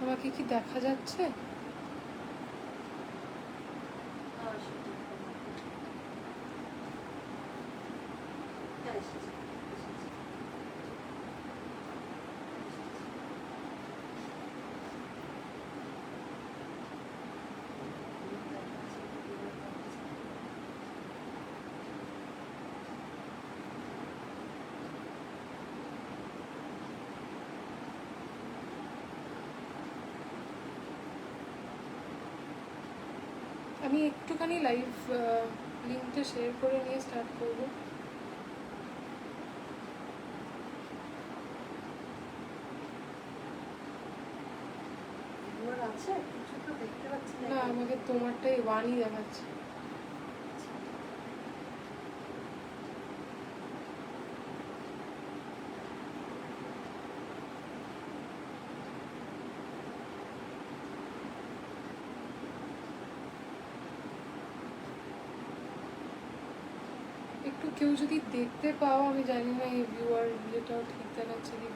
আমাকে কি দেখা যাচ্ছে? আমি একটুখানি লাইভ লিঙ্কটা শেয়ার করে নিয়ে স্টার্ট করবো। না, আমাকে তোমারটাই ওয়ানই দেখাচ্ছে। একটু কেউ যদি দেখতে পাও, আমি জানি না এই ভিউয়ার যেটাও ঠিক দেখাচ্ছে কি।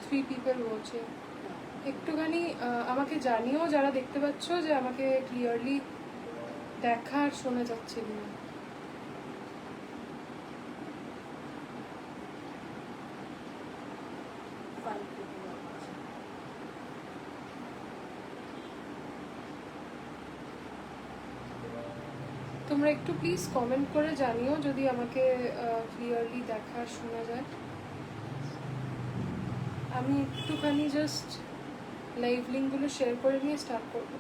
3 people watching। একটুখানি আমাকে জানিও যারা দেখতে পাচ্ছ যে আমাকে ক্লিয়ারলি দেখা আর শোনা যাচ্ছে কিনা। তোমরা একটু প্লিজ কমেন্ট করে জানিও যদি আমাকে ক্লিয়ারলি দেখা আর শোনা যায়। আমি একটুখানি জাস্ট লাইভ লিঙ্কগুলো শেয়ার করে নিয়ে স্টার্ট করবো।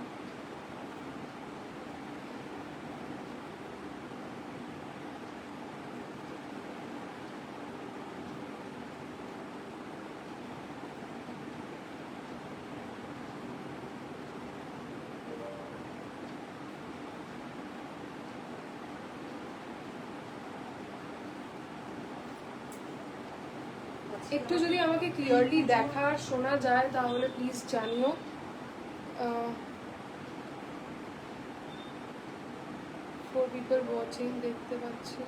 একটু যদি আমাকে ক্লিয়ারলি দেখা শোনা যায় তাহলে প্লিজ জানিও। 4 people watching দেখতে পাচ্ছি।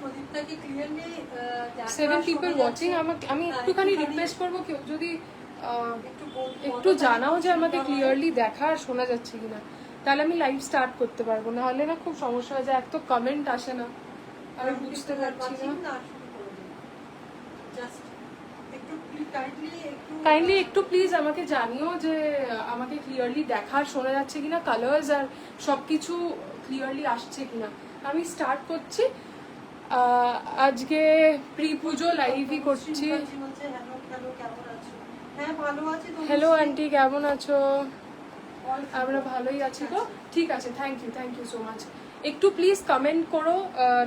প্রদীপটাকে ক্লিয়ারলি 7 people watching। আমি একটুখানি রিকোয়েস্ট করবো কেউ যদি একটু জানাও যে আমাকে ক্লিয়ারলি দেখা আর শোনা যাচ্ছে কিনা, তাহলে আমি লাইভ স্টার্ট করতে পারবো। না হলে না খুব সমস্যা হয়ে যায়, এক তো কমেন্ট আসে না, আমি বুঝতে পারছি না। কাইন্ডলি একটু প্লিজ আমাকে জানিও যে আমাকে ক্লিয়ারলি দেখা আর শোনা যাচ্ছে কিনা, কালার্স আর সবকিছু ক্লিয়ারলি আসছে কিনা। আমি স্টার্ট করছি। আজকে প্রি পুজো লাইভই করছি। হ্যালো আন্টি, কেমন আছো? আমরা ভালোই আছি তো। ঠিক আছে, থ্যাংক ইউ সো মাচ। একটু প্লিজ কমেন্ট করো,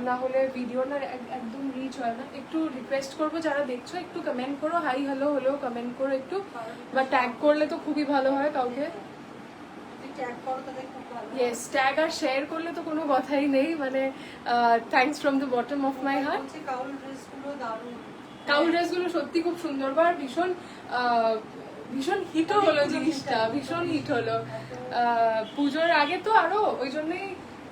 না হলে ভিডিও না একদম রিচ হয় না। একটু রিকোয়েস্ট করবো যারা দেখছো একটু কমেন্ট করো, হাই হ্যালো হলেও কমেন্ট করো একটু, বা ট্যাগ করলে তো খুবই ভালো হয় কাউকে। ইয়েস, ট্যাগ আর শেয়ার করলে তো কোনো কথাই নেই, মানে thanks from the bottom of my heart. Cowl ড্রেসগুলো সত্যি খুব সুন্দর, বা ভীষণ ভীষণ হিটও হলো জিনিসটা, ভীষণ হিট হলো পুজোর আগে তো আরো, ওই জন্যই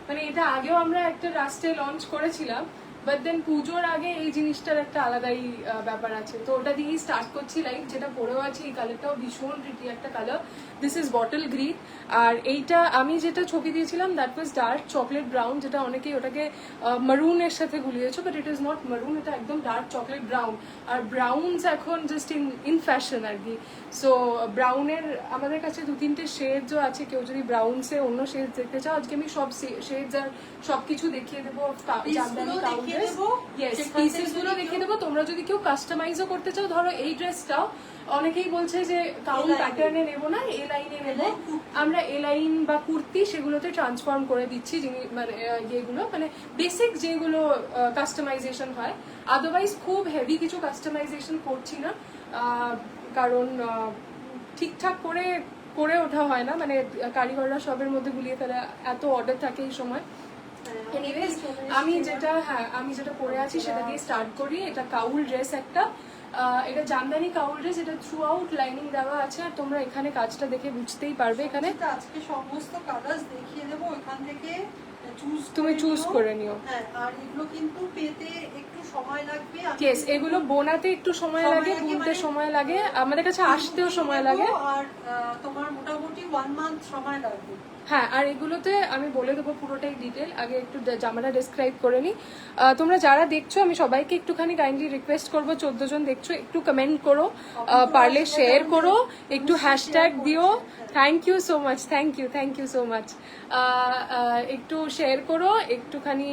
মানে এটা আগেও আমরা একটা রাস্টে লঞ্চ করেছিলাম, বাট দেন পুজোর আগে এই জিনিসটার একটা আলাদাই ব্যাপার আছে। তো ওটা দিয়েই স্টার্ট করছি লাইক, যেটা পরেও আছে এই কালারটাও ভীষণ প্রিটি একটা colour. This is bottle green. আর এইটা আমি যেটা ছবি দিয়েছিলাম that was dark chocolate brown, যেটা অনেকেই ওটাকে মারুনের সাথে গুলিয়েছো, but it is not maroon, এটা একদম ডার্ক চকলেট ব্রাউন। আর ব্রাউনস এখন জাস্ট ইন ফ্যাশন আর কি। সো ব্রাউনের আমাদের কাছে 2-3টে শেডসও আছে, কেউ যদি ব্রাউনসে অন্য শেডস দেখতে চাও, আজকে আমি সব শেডস আর সবকিছু দেখিয়ে দেবো। পিসেসগুলো দেখিয়ে দেবো। তোমরা যদি কেউ কাস্টমাইজও করতে চাও, ধরো এই ড্রেসটাও অনেকেই বলছে যে কাউন প্যাটার্নে নেবো না, এ লাইনে নেবো, আমরা এ লাইন বা কুর্তি সেগুলোতে ট্রান্সফর্ম করে দিচ্ছি, মানে ইয়েগুলো মানে বেসিক যেগুলো কাস্টমাইজেশন হয়। আদারওয়াইজ খুব হেভি কিছু কাস্টমাইজেশন করছি না, কারণ ঠিকঠাক করে করে ওঠা হয় না, মানে কারিগররা সবের মধ্যে গুলিয়ে ফেলে, এত অর্ডার থাকে এই সময়। এনিওয়েজ আমি যেটা পরে আছি সেটা দিয়ে স্টার্ট করি। এটা কাউল ড্রেস একটা, এটা জামদানি কাউল ড্রেস, এটা থ্রু আউট লাইনিং দেওয়া আছে, আর তোমরা এখানে কাজটা দেখে বুঝতেই পারবে। এখানে আজকে সমস্ত কালার্স দেখিয়ে দেবো, ওখান থেকে তুমি চুজ করে নিও। হ্যাঁ, আর এগুলো কিন্তু পেতে একটু সময় লাগবে। ইয়েস, এগুলো বোনাতে একটু সময় লাগে, বুনতে সময় লাগে, আমাদের কাছে আসতেও সময় লাগে, আর তোমার মোটামুটি 1 মান্থ সময় লাগবে। হ্যাঁ, আর এগুলোতে আমি বলে দেবো পুরোটাই ডিটেল। আগে একটু জামাটা ডেসক্রাইব করে নিই। তোমরা যারা দেখছো আমি সবাইকে একটুখানি কাইন্ডলি রিকোয়েস্ট করবো, 14 জন দেখছো, একটু কমেন্ট করো, পারলে শেয়ার করো, একটু হ্যাশট্যাগ দিও। Thank you so much, thank you so much. একটু শেয়ার করো, একটুখানি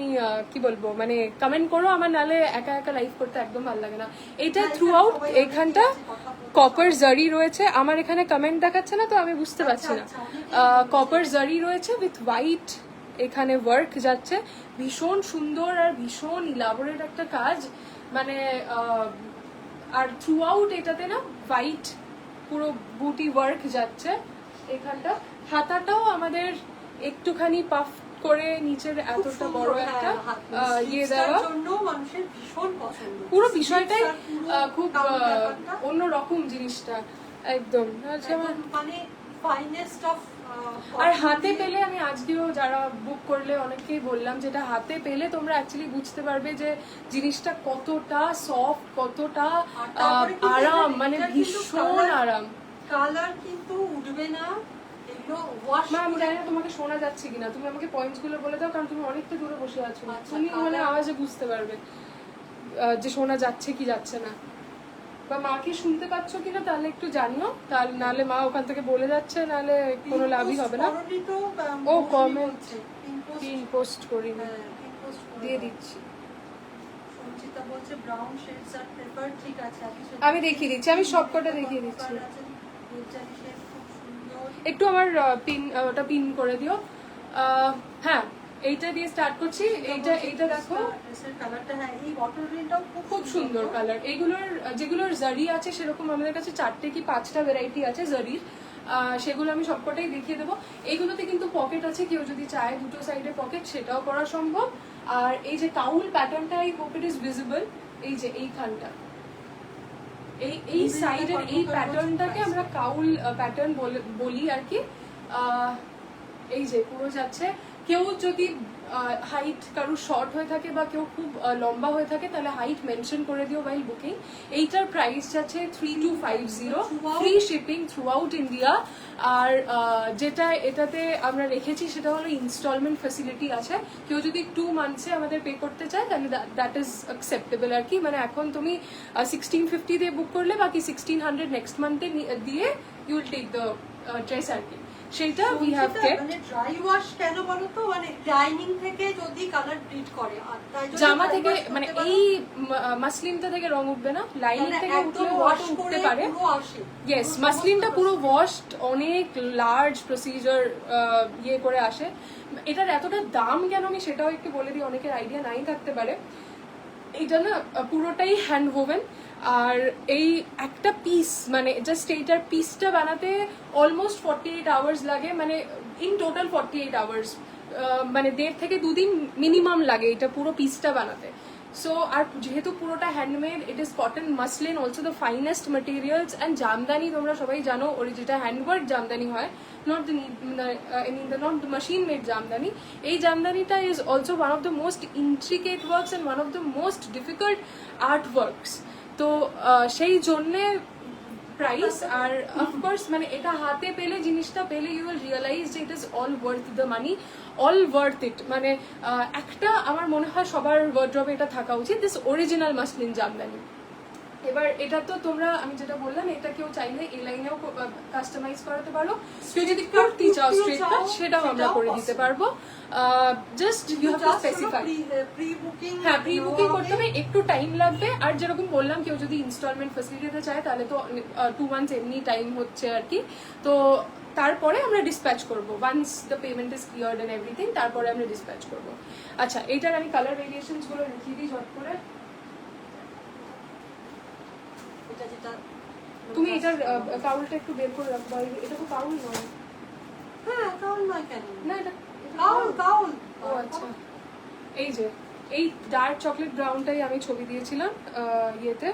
কি বলবো, মানে কমেন্ট করো। আমার নালে একা একা লাইভ করতে একদম ভালো লাগে না। এটা থ্রু আউট এইখানটা কপার জারি রয়েছে, আমার এখানে কমেন্ট দেখাচ্ছে না তো আমি বুঝতে পারছি না। কপার জারি রয়েছে উইথ হোয়াইট, এখানে ওয়ার্ক যাচ্ছে, ভীষণ সুন্দর আর ভীষণ ইলাবোরেট একটা কাজ, মানে আর থ্রু আউট এটাতে না হোয়াইট পুরো বুটি ওয়ার্ক যাচ্ছে। এখানটা হাতাটাও আমাদের একটুখানি পাফ করে নিচের এতটা বড় একটা ইয়ে দেওয়া, পুরো বিষয়টাই খুব অন্যরকম জিনিসটা একদম। মানে ফাইনেস্ট অফ। আর হাতে পেলে, আমি আজকেও যারা বুক করলে অনেককেই বললাম, যেটা হাতে পেলে তোমরা অ্যাকচুয়ালি বুঝতে পারবে যে জিনিসটা কতটা সফট, কতটা আরাম, মানে ভীষণ আরাম। কালার কিন্তু উঠবে না। আমি জানি না তোমাকে শোনা যাচ্ছে কিনা, তুমি আমাকে পয়েন্টস গুলো বলে দাও, কারণ তুমি অনেকটা দূরে বসে আছো, তুমি মানে আওয়াজে বুঝতে পারবে যে শোনা যাচ্ছে কি যাচ্ছে না, বা মাকে শুনতে পাচ্ছ কিনা তাহলে একটু জানিও, তাহলে নাহলে মা ওখান থেকে বলে যাচ্ছে, নাহলে কোনো লাভই হবে না। ও কমেন্ট পিন পোস্ট করি, দিয়ে দিচ্ছি। আমি দেখিয়ে দিচ্ছি, আমি সবকটা দেখিয়ে দিচ্ছি। একটু আমার ওটা পিন করে দিও। হ্যাঁ, এইটা দিয়ে স্টার্ট করছি। এইটা দেখো, খুব সুন্দর কালার। যেগুলোর জারি আছে সেরকম আমাদের কাছে 4টে কি 5টা ভ্যারাইটি আছে জারির, সেগুলো আমি সবকটাই দেখিয়ে দেবো। এইগুলোতে কিন্তু পকেট আছে, কেউ যদি চায় দুটো সাইডে পকেট সেটাও করা সম্ভব। আর এই যে কাউল প্যাটার্নটা, I hope it is visible, এই যে এইখানটা, এই সাইডের এই প্যাটার্নটাকে আমরা কাউল প্যাটার্ন বলি আর কি। এই যে পুরো যাচ্ছে, কেউ যদি হাইট কারো শর্ট হয়ে থাকে বা কেউ খুব লম্বা হয়ে থাকে তাহলে হাইট মেনশন করে দিও ওয়াইল বুকিং। এইটার প্রাইস যাচ্ছে 3250, free shipping throughout India. আর যেটা এটাতে আমরা রেখেছি সেটা হলো ইনস্টলমেন্ট ফ্যাসিলিটি আছে, কেউ যদি 2 মান্থসে আমাদের পে করতে চায় তাহলে দ্যাট ইজ অ্যাকসেপ্টেবল আর কি। মানে এখন তুমি 1650 দিয়ে বুক করলে বাকি 1600 নেক্সট মান্থে দিয়ে you will take the dress আর কি, সেটা উই হ্যাভ কেপ্ট। মানে ড্রাই ওয়াশ কেন বলো তো, মানে লাইনিং থেকে যদি কালার ব্লিড করে, আর তাই যদি জামা থেকে, মানে এই মাসলিনটা থেকে রং উঠবে না, লাইনিং থেকে উঠতে পারে। ইয়েস, মাসলিনটা পুরো ওয়াশড, অনেক লার্জ প্রসিজার ইয়ে করে আসে। এটার এতটা দাম কেন আমি সেটাও একটু বলে দিই, অনেকের আইডিয়া নাই থাকতে পারে। এটা না পুরোটাই হ্যান্ড ওভেন, আর এই একটা পিস, মানে জাস্ট এইটার পিসটা বানাতে অলমোস্ট 48 আওয়ার্স লাগে, মানে ইন টোটাল 48 আওয়ার্স, মানে 1.5 থেকে 2 দিন মিনিমাম লাগে এটা পুরো পিসটা বানাতে। সো আর যেহেতু পুরোটা handmade, it is cotton, muslin, also the finest materials, and Jamdani তোমরা সবাই জানো, ওর যেটা হ্যান্ডওয়ার্ক জামদানি হয়, not the machine made Jamdani. এই জামদানিটা is also one of the most intricate works and one of the most difficult art works, তো সেই জন্যে price. আর of course মানে এটা হাতে পেলে, জিনিসটা পেলে ইউ উইল রিয়েলাইজ যে it is all worth the money, all worth it. মানে একটা আমার মনে হয় সবার ওয়ার্ড্রবে এটা থাকা উচিত, দিস অরিজিনাল মাসলিন জামদানি। এবার এটা তো তোমরা, আমি যেটা বললাম, এটা কেউ চাইলে এই লাইনেও কাস্টমাইজ করাতে পারো, কেউ যদি কুর্তি চাও স্ট্রেট কাট সেটাও আমরা করে দিতে পারবো। Just you have to specify. হ্যাঁ, প্রি বুকিং করতে হবে, একটু টাইম লাগবে। আর যেরকম বললাম, কেউ যদি ইনস্টলমেন্ট ফ্যাসিলিটিতে চায় তাহলে তো 2 মান্থস এমনি টাইম হচ্ছে আর কি। তো তারপরে আমরা ডিসপ্যাচ করবো, once the payment is cleared and everything, তারপরে আমরা ডিসপ্যাচ করবো। আচ্ছা, এইটার আমি কালার ভেরিয়েশনস গুলো লিখিয়ে দিই ঝট করে। তুমি এটার কাউলটা একটু বের করে রাখো, এটা তো কাউল নয়। হ্যাঁ কাউল নয় কেন? না এটা কাউল কাউল। ও আচ্ছা, এই যে এই ডার্ক চকলেট ব্রাউনটাই আমি ছবি দিয়েছিলাম ইয়েতে।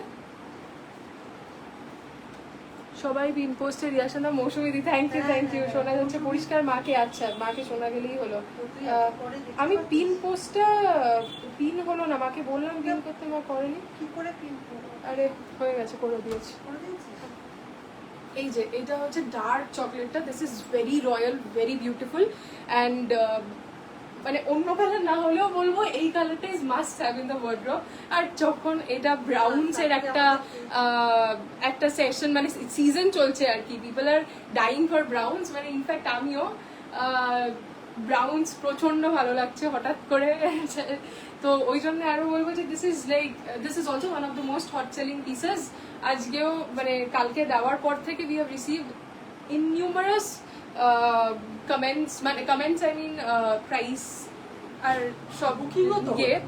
সবাই পিন পোস্টে রিয়াকশন দাও। মৌসুমি দি থ্যাংক ইউ। শোনা যাচ্ছে পরিষ্কার মাকে, আচ্ছা মাকে শোনা গেলেই হলো। আমি পিন পোস্টটা পিন হলো না, মাকে বললাম পিন করতে, মা করেনি। কি করে পিন করব? আরে হয়ে গেছে, করে দিয়েছি। করে দিয়েছি। এই যে এটা হচ্ছে ডার্ক চকলেটটা, this is very royal, very beautiful and মানে অন্য কালার না হলেও বলবো এই কালারটা is must have in the wardrobe. আর যখন এটা ব্রাউনস এর একটা সেশন, মানে সিজন চলছে আর কি, people R dyeing for browns, মানে ইনফ্যাক্ট আমিও ব্রাউনস প্রচন্ড ভালো লাগছে হঠাৎ করে। তো ওই জন্য আরো বলবো যে this is also one of the most hot selling pieces. আজকেও মানে কালকে দেওয়ার পর থেকে we have received innumerable comments I mean price আর সব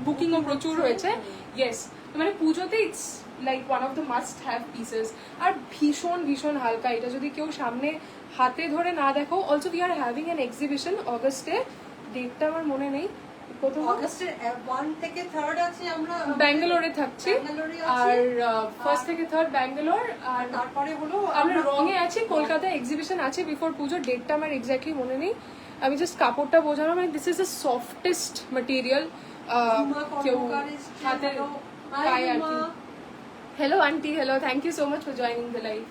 বুকিংও প্রচুর হয়েছে। ইয়েস, মানে পুজোতে it's like one of the must have pieces. আর ভীষণ ভীষণ হালকা, এটা যদি কেউ সামনে হাতে ধরে না দেখো। Also we are having an exhibition অগস্টে, ডেটটা আমার মনে নেই, প্রথম অগস্টের 1 থেকে 3 আছে। আমরা ব্যাঙ্গালোরে থাকছি, আর 1st থেকে 3rd ব্যাঙ্গালোর, আর তারপরে হলো আমরা রঙে আছি। কলকাতায় এক্সিবিশন আছে বিফোর পুজো, ডেটটা আমার এক্স্যাক্টলি মনে নেই। আমি জাস্ট কাপড়টা বোঝানো, মানে this is the softest material কেউ হাতে পায় আর কি। Hello aunty, hello, thank you so much for joining the live.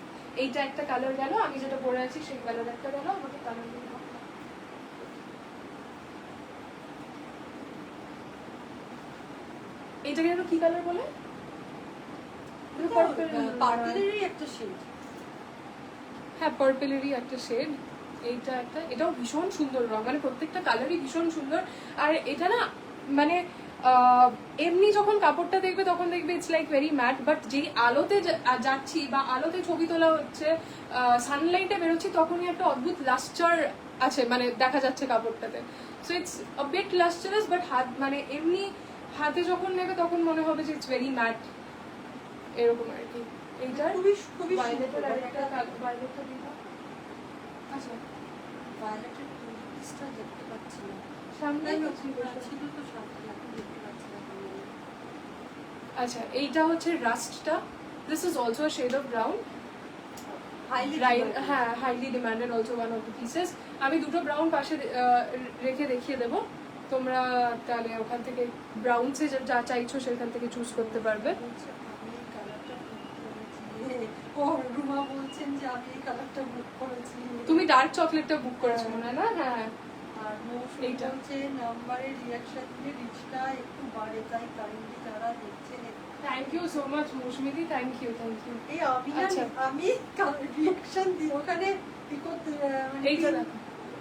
এইটা একটা কালার গেল, আমি যেটা পরে আছি সেই কালার একটা গেল, আমাকে কালার দিন। এইটাকে যেন কি কালার বলে? পার্পলেরই একটা শেড। হ্যাঁ, পার্পলেরই একটা শেড। এইটা একটা, এটাও ভীষণ সুন্দর রং, মানে প্রত্যেকটা কালারই ভীষণ সুন্দর। আর এটা না মানে এমনি যখন কাপড়টা দেখবে তখন দেখবে it's like very matte, but যেই আলোতে যাচ্ছি বা আলোতে ছবি তোলা হচ্ছে, সানলাইটে বেরোচ্ছি, তখনই একটা অদ্ভুত লাস্টার আছে, মানে দেখা যাচ্ছে কাপড়টাতে। So it's a bit lustrous, but হাত মানে এমনি হাতে যখন নেবে তখন মনে হবে যে ইটস ভেরি ম্যাট, এরকম আর কি। এইটা খুবই খুবই ভায়োলেটের আরেকটা ভায়োলেটটা দিলাম। আচ্ছা, ভায়োলেটের পিসটা দেখতে পাচ্ছি না। সামনে ছিল তো সামনে, এখন দেখতে পাচ্ছি না। আচ্ছা, এইটা হচ্ছে রাস্টটা। This is also a shade of brown, হ্যাঁ, highly demanded, also one of the pieces. আমি দুটো ব্রাউন পাশে রেখে দেখিয়ে দেবো, তোমরা তাহলে ওখান থেকে ব্রাউনসে যা চাইছো সেখান থেকে চুজ করতে পারবে। তুমি ডার্ক চকলেটটা বুক করেছো মনে হয় না? হ্যাঁ, আর এইটা হচ্ছে নাম্বারের রিঅ্যাকশন দিয়ে রিচটা একটু বাড়ে, তাই কারেন্টলি যারা দেখছেন থ্যাংক ইউ সো মাচ মৌসুমিদি, থ্যাংক ইউ। এই আমি রিঅ্যাকশন দিই ওখানে কি করতে, এইটা দেখো,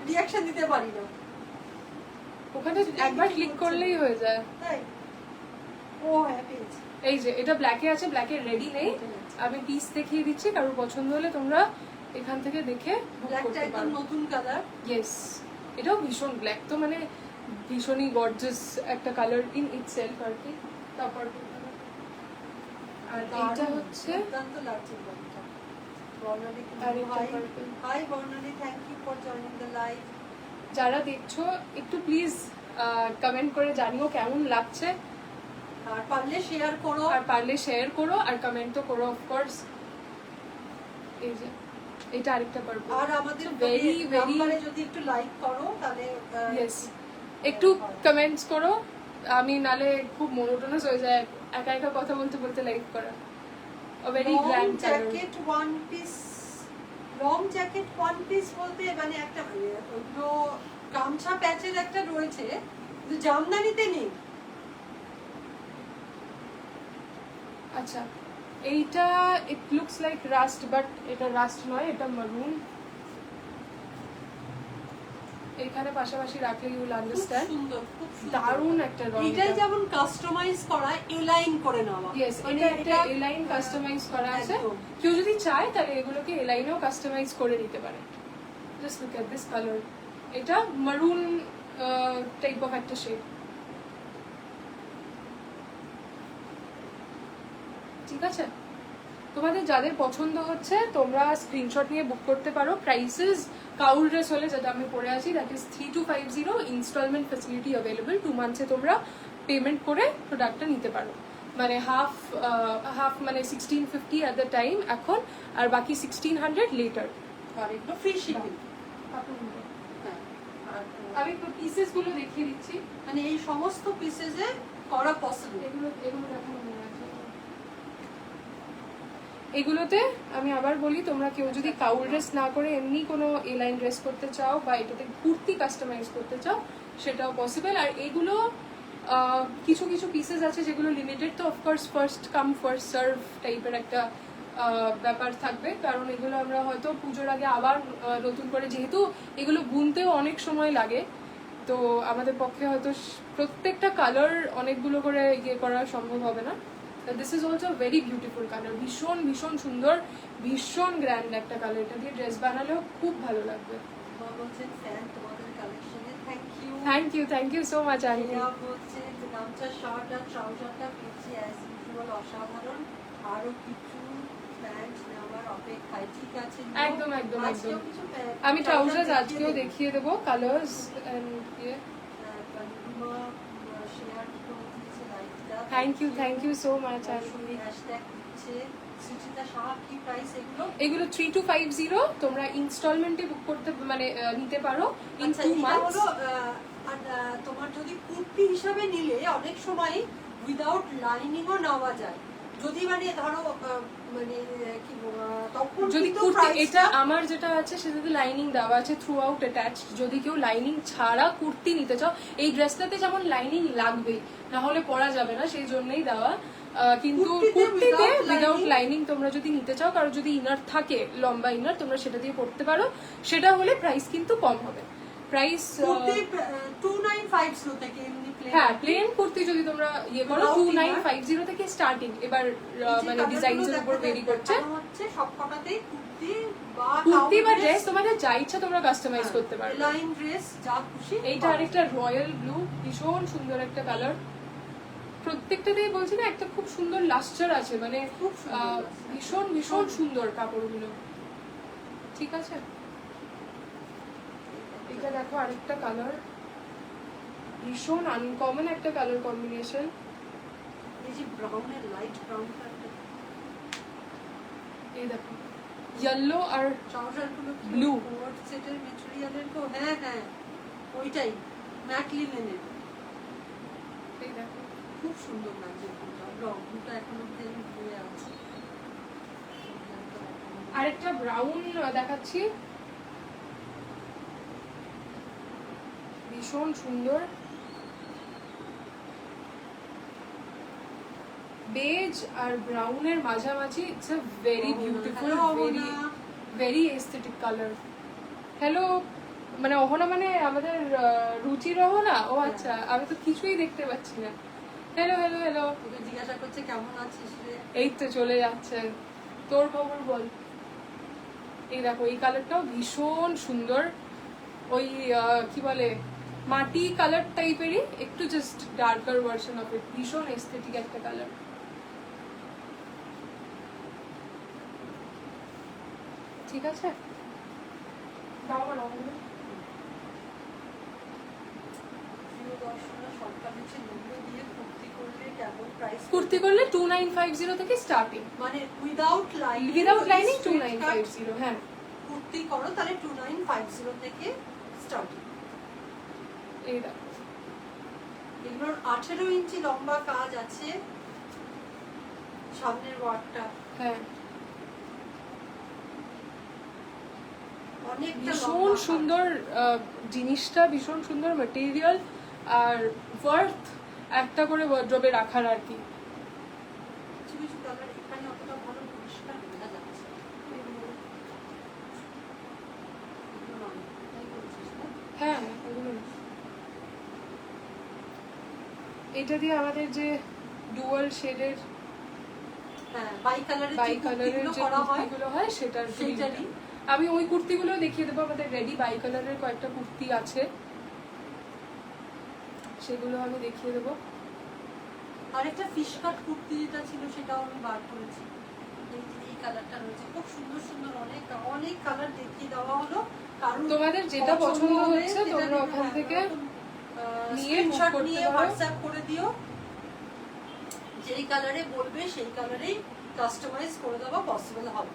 রিঅ্যাকশন দিতে পারি না, ওখানে একবার ক্লিক করলেই হয়ে যায়। তাই ও হ্যাঁ পেয়েছি। এই যে এটা ব্ল্যাকে আছে, ব্ল্যাকে রেডি নেই, আমি পিস দেখিয়ে দিচ্ছি, কারোর পছন্দ হলে তোমরা এখান থেকে দেখে বুক ব্ল্যাকটা করতে একদম পারো। নতুন কালার। ইয়েস, এটাও ভীষণ ব্ল্যাক, তো মানে ভীষণই গর্জিয়াস একটা কালার ইন ইটসেলফ আর কি। তারপর আর এইটা হচ্ছে দুর্দান্ত লাগছে ব্ল্যাকটা। বর্ণালী, আর এটা hi Barnali, thank you for joining the live. যারা দেখছো একটু প্লিজ কমেন্ট করে জানিও কেমন লাগছে, আর পারলে শেয়ার করো, আর পারলে শেয়ার করো, আর কমেন্টও করো অফকোর্স। এই যে এটা আরেকটা পারবো, আর আমাদের ভেরি ভেরি নাম্বারে যদি একটু লাইক করো তাহলে ইয়েস, একটু কমেন্টস করো, আমি নালে খুব মোনোটোনাস হয়ে যায় একা একা কথা বলতে বলতে লাইক করা। a very grand jacket one piece, long jacket one piece বলতে মানে একটা ওগুলো গামছা প্যাচের একটা রয়েছে, কিন্তু জামদানিতে নেই। আচ্ছা, এইটা ইট লুকস লাইক রাস্ট, বাট এটা রাস্ট নয়, এটা মারুন। এখানে পাশাপাশি রাখলে ইউ উইল আন্ডারস্ট্যান্ড। সুন্দর, খুব সুন্দর, দারুণ একটা রং। এটাই যেমন কাস্টমাইজ করা, এলাইন করে নেওয়া। ইয়েস, এটা একটা এলাইন কাস্টমাইজ করা আছে, কেউ যদি চায় তাহলে এগুলোকে এলাইনও কাস্টমাইজ করে নিতে পারে। Just look at this colour, এটা মারুন টাইপ অফ একটা শেড। ঠিক আছে, তোমাদের যাদের পছন্দ হচ্ছে তোমরা স্ক্রিনশট নিয়ে বুক করতে পারো। প্রাইসেস কাউল ড্রেস হলে যেটা আমি পরে আছি that is 3250, instalment facility available. 2 মান্থসে তোমরা পেমেন্ট করে প্রোডাক্টটা নিতে পারো, মানে হাফ মানে 1650 অ্যাট দ্য টাইম এখন, আর বাকি 1600 লেটার। আর এগুলো ফ্রি শিপিং। আমি পিসেস গুলো দেখিয়ে দিচ্ছি, মানে এই সমস্ত পিসেসে করা পসিবল। এগুলো দেখানো মনে আছে। এগুলোতে আমি আবার বলি, তোমরা কেউ যদি কাউল ড্রেস না করে এমনি কোনো এ লাইন ড্রেস করতে চাও বা এটাতে কুর্তি কাস্টমাইজ করতে চাও সেটাও পসিবল। আর এগুলো কিছু কিছু পিসেস আছে যেগুলো লিমিটেড, তো of course first come first serve টাইপের একটা ব্যাপার থাকবে, কারণ এগুলো আমরা হয়তো পুজোর আগে আবার নতুন করে, যেহেতু এগুলো বুনতেও অনেক সময় লাগে, তো আমাদের পক্ষে হয়তো প্রত্যেকটা কালার অনেকগুলো করে ইয়ে করা সম্ভব হবে না। This is also very beautiful colour, ভীষণ ভীষণ সুন্দর, ভীষণ গ্র্যান্ড একটা কালার। এটা দিয়ে ড্রেস বানালেও খুব ভালো লাগবে। Thank you so much aunty. Shirt আর ট্রাউজারটা পেয়েছি অ্যাজ ইউজুয়াল অসাধারণ, আরো কিছু প্যান্ট নেওয়ার অপেক্ষায়। ঠিক আছে, একদম একদম একদম। আমি ট্রাউজার আজকেও দেখিয়ে দেবো কালার্স এন্ড ইয়ে। Thank you so much aunty. এগুলো 3250, তোমরা ইনস্টলমেন্টে বুক করতে মানে নিতে পারো ইন 2 মান্থস। তোমার যদি কুর্তি হিসাবে নিলে অনেক সময় উইদাউট লাইনিংও নেওয়া যায়, যদি মানে ধরো মানে কি তখন যদি কুর্তি, এটা আমার যেটা আছে সেটাতে লাইনিং দেওয়া আছে থ্রু আউট অ্যাটাচড। যদি কেউ লাইনিং ছাড়া কুর্তি নিতে চাও, এই ড্রেসটাতে যেমন লাইনিং লাগবে, না হলে পরা যাবে না, সেই জন্যই দেওয়া। কিন্তু কুর্তিতে উইদাউট লাইনিং তোমরা যদি নিতে চাও, কারো যদি ইনার থাকে লম্বা ইনার, তোমরা সেটা দিয়ে পড়তে পারো। সেটা হলে প্রাইস কিন্তু কম হবে। প্রাইস 2950 থেকে এমনি প্লেন। হ্যাঁ, প্লেন কুর্তি যদি তোমরা ইয়ে করো 2950 থেকে স্টার্টিং। এবার মানে ডিজাইনস এর উপর ভেরি করছে। হচ্ছে সবকটাতেই কুর্তি বা ড্রেস তোমাদের যা ইচ্ছা তোমরা কাস্টমাইজ করতে পারো। লাইন ড্রেস যা খুশি। এইটা আরেকটা রয়্যাল ব্লু, ভীষণ সুন্দর একটা কালার। প্রত্যেকটাতেই বলছি না একটা খুব সুন্দর লাস্টার আছে, মানে খুব ভীষণ ভীষণ সুন্দর কাপড়গুলো। ঠিক আছে, এটা দেখো আরেকটা কালার, ভীষণ আনকমন একটা কালার কম্বিনেশন। এই যে ব্রাউনের লাইট ব্রাউন কালারটা, এই দেখো ইয়েলো আর ট্রাউজার গুলো ব্লু কোট সেটের ম্যাটেরিয়ালের তো। হ্যাঁ হ্যাঁ, ওইটাই ম্যাট লিনেনের। এই দেখো খুব সুন্দর লাগছে কোনটা, ব্রাউনটা এখনো অবধি হয়ে আছে। আরেকটা ব্রাউন দেখাচ্ছি, ভীষণ সুন্দর, বেজ আর ব্রাউনের মাঝামাঝি। It's a very beautiful, very very aesthetic colour. Hello, মানে অহনা মানে আমাদের রুচির অহনা? ও আচ্ছা, আমি তো কিছুই দেখতে পাচ্ছি না। হ্যালো হ্যালো হ্যালো, তোকে জিজ্ঞাসা করছে কেমন আছিস রে। এই তো চলে যাচ্ছে, তোর খবর বল। এই দেখো এই কালারটাও ভীষণ সুন্দর, ওই কি বলে মাটি কালার টাইপেরই, একটু just darker version of it. ভীষণ এস্থেটিক একটা কালার। ঠিক আছে, কুর্তি করলে 2950 থেকে স্টার্টিং, মানে উইদাউট লাইনিং। 2950। হ্যাঁ, কুর্তি করো তাহলে 2950 থেকে স্টার্টিং। এই দেখো এগুলোর 18 ইঞ্চি লম্বা কাজ আছে সামনের ওয়ার্কটা। হ্যাঁ, অনেকটা ভীষণ সুন্দর জিনিসটা, ভীষণ সুন্দর ম্যাটেরিয়াল আর ওয়ার্থ একটা করে ওয়ার্ড্রবে রাখার আর কি। কিছু কিছু কালার এখানে অতটা ভালো পরিষ্কার বোঝা যাচ্ছে। হ্যাঁ, এটা দিয়ে আমাদের যে ডুয়াল শেডের বাই কালারের যে কুর্তিগুলো হয় সেটার সেইটারই। আমি ওই কুর্তিগুলো দেখিয়ে দেবো। আমাদের রেডি বাই কালারের কয়েকটা কুর্তি আছে, সেগুলো আমি দেখিয়ে দেবো। আরেকটা ফিশ কাট কুর্তি যেটা ছিল সেটাও আমি বার করেছি। এই কালারটা রয়েছে, খুব সুন্দর সুন্দর অনেক অনেক কালার দেখিয়ে দেওয়া হলো। কারণ তোমাদের যেটা পছন্দ হচ্ছে তোমরা ওখান থেকে নিয়ে স্ক্রিনশট করতে নিয়ে পারো। হোয়াটসঅ্যাপ করে দিও, যেই কালারে বলবে সেই কালারেই কাস্টমাইজ করে দেওয়া পসিবল হবে।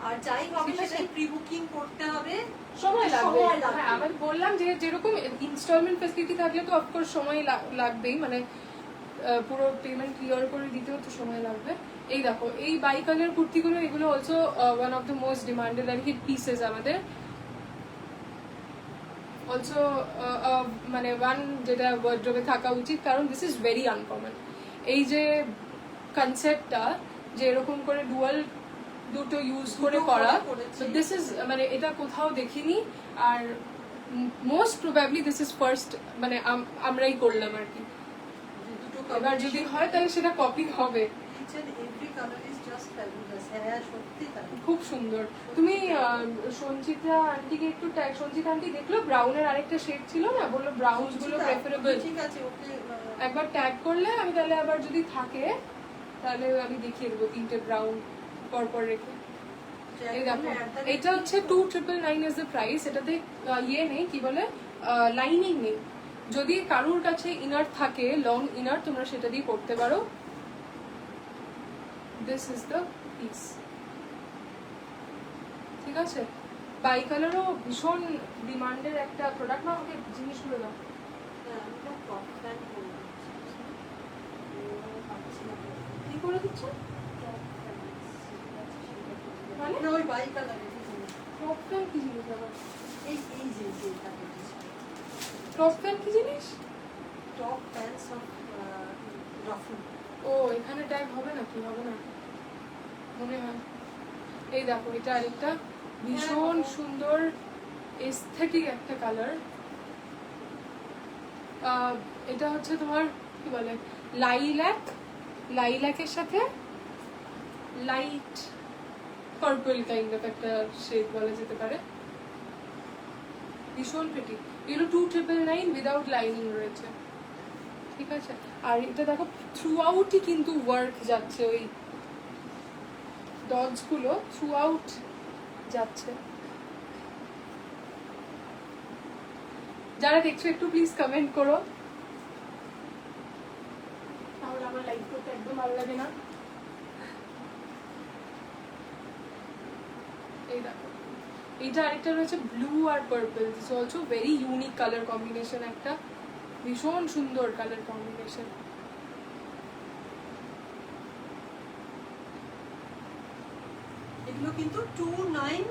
আর যাই হবে সেটাই প্রি বুকিং করতে হবে, সময় লাগবে। হ্যাঁ, আমি বললাম যে যেরকম ইনস্টলমেন্ট ফ্যাসিলিটি থাকলে তো অফকোর্স সময় লাগবেই, মানে পুরো পেমেন্ট ক্লিয়ার করে দিতেও তো সময় লাগবে। এই দেখো এই বাই কালার কুর্তিগুলো, এগুলো also one of the most demanded আর হিট পিসেস আমাদের। অলসো মানে ওয়ান যেটা ওয়ার্ড্রোবে থাকা উচিত, কারণ দিস ইজ ভেরি আনকমন। এই যে কনসেপ্টটা যে এরকম করে ডুয়াল দুটো ইউজ করে করা, দিস ইজ মানে এটা কোথাও দেখিনি। আর most probably this is first, মানে আমরাই করলাম আর কি। এবার যদি হয় তাহলে সেটা কপি হবে। খুব সুন্দর। তুমি সঞ্চিতা আন্টিকে একটু ট্যাগ, সঞ্চিতা আন্টি দেখলো ব্রাউনের আরেকটা শেড ছিল না, বললো ব্রাউন গুলো প্রেফারেবল। ঠিক আছে, ওকে একবার ট্যাগ করলে আমি তাহলে আবার যদি থাকে তাহলে আমি দেখিয়ে দেবো তিনটে ব্রাউন পরপর রেখে। এই দেখো এটা হচ্ছে 2999 ইজ দ্য প্রাইস। এটাতে ইয়ে নেই, কি বলে, লাইনিং নেই। যদি কারুর কাছে ইনার থাকে, লং ইনার, তোমরা সেটা দিয়ে করতে পারো। দিস ইজ দ্য পিস, ঠিক আছে। বাই কালারও ভীষণ ডিমান্ডের একটা প্রোডাক্ট। না আমাকে জিনিসগুলো দাও। কি করে দিচ্ছ মানে? না, ওই বাই কালারের টপ ফ্যান কি জিনিস আবার? এই এই যে টপ ফ্যান কি জিনিস? Top pants of ruffle. ও এখানে ট্যাগ হবে না, কি হবে না মনে হয়। এই দেখো এটা আরেকটা ভীষণ সুন্দর এস্থেটিক একটা কালার। এটা হচ্ছে তোমার কি বলে, লাইল্যাকের সাথে লাইট পার্পল কাইন্ড অফ একটা শেড বলা যেতে পারে। ভীষণ প্রিটি। এগুলো 2999 উইদাউট লাইনিং রয়েছে, ঠিক আছে। আর এটা দেখো থ্রু আউটই কিন্তু ওয়ার্ক যাচ্ছে, ওই ডটস গুলো থ্রু আউট যাচ্ছে। যারা দেখছো একটু প্লিজ কমেন্ট করো, তাহলে আমার লাইক করতে একদম ভালো লাগে না। এই দেখো এইটা আরেকটা রয়েছে ব্লু আর purple. This also very unique colour combination, একটা ভীষণ সুন্দর কালার কম্বিনেশন। এগুলো কিন্তু 2999